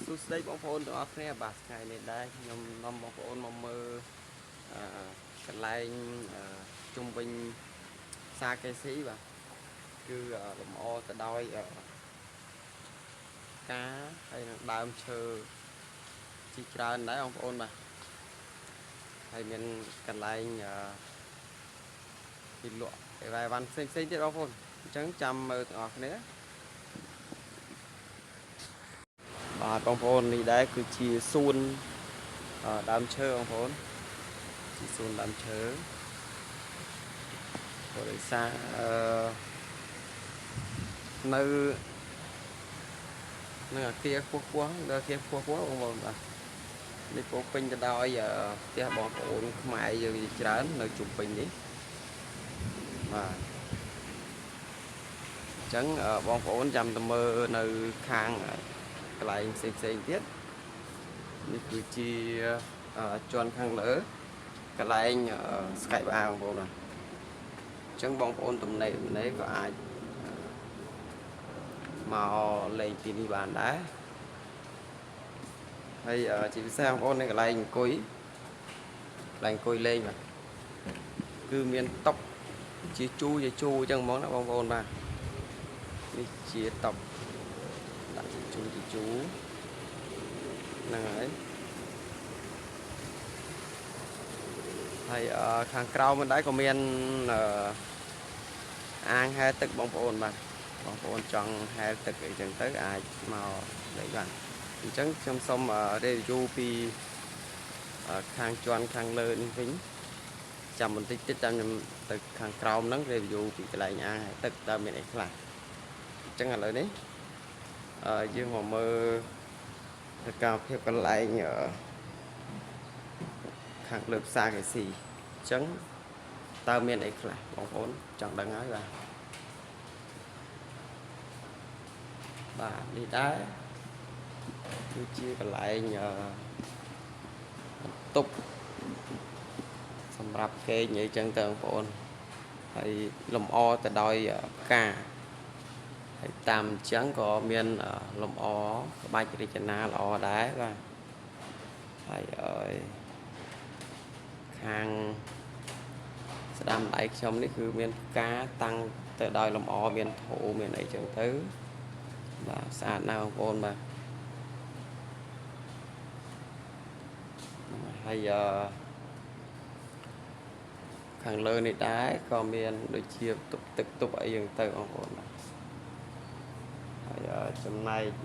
សួស្តីបងប្អូនទាំងអស់គ្នាបាទថ្ងៃនេះដែរខ្ញុំនាំបងប្អូនមកមើលកន្លែងជុំវិញផ្សារកេស៊ីបាទគឺលម្អទៅដោយការហើយនឹងដើមឈើជាច្រើនដែរបងប្អូនបាទហើយមានកន្លែងពីលក់អីវ៉ាន់ផ្សេងទៀតបងប្អូនអញ្ចឹងចាំមើលទាំងអស់គ្នាបាទបងប្អូននេះដែរគឺជាសួនដើមឈើបងប្អូនជាសួនដើមឈើបរិសានៅនឹងអាគារខ្ពស់ដល់អាគារខ្ពស់បងប្អូនបាទនេះពោពេញទៅដោយផ្ទះបងប្អូនខ្មែរយើងជាច្រើននៅជុំវិញនេះបាទអញ្ចឹងបងប្អូនចាំទៅមើលនៅខាងកន្លែងផ្សេងទៀតនេះគឺជាជាន់ខាងលើកន្លែងស្កែបអាបងប្អូនបាទអញ្ចឹងបងប្អូនទំនេរក៏អាចមកលេងទីនេះបានដែរហើយជាពិសេសបងប្អូននៅកន្លែងអង្គុយលេងបាទគឺមានតុជាជូអញ្ចឹងហ្មងណាបងប្អូនបាទនេះជាតុដាក់ជាជូហ្នឹងហើយខាងក្រៅមិនដែរក៏មានអាងហែលទឹកបងប្អូនបាទបងប្អូនចង់ហែលទឹកអីចឹងទៅអាចមកលេងបានអញ្ចឹងខ្ញុំសូមreview ពីខាងជាន់ខាងលើនេះវិញចាំបន្តិចទៀតចាំខ្ញុំទៅខាងក្រោមហ្នឹង review ពីកន្លែងអាងទឹកតើមានអីខ្លះអញ្ចឹងឥឡូវនេះយើងមកមើលសកម្មភាពកន្លែងខាងលើផ្សារកេស៊ីអញ្ចឹងតើមានអីខ្លះបងប្អូនចង់ដឹងហើយបាទនេះដែរគឺជាកន្លែងបន្ទប់សម្រាប់គេងអីចឹងទៅបងប្អូនហើយលម្អទៅដោយផ្កាហើយតាមអញ្ចឹងក៏មានលម្អក្បាច់រចនាល្អដែរបាទហើយខាងស្ដាំដៃខ្ញុំនេះគឺមានផ្កាតាំងទៅដោយលម្អមានធូមានអីចឹងទៅបាទស្អាតណាស់បងប្អូនបាទហើយខាងលើនេះដែរក៏មានដូចជាទុកទឹកទុកអីចឹងទៅបងប្អូនបាទហើយចំណែក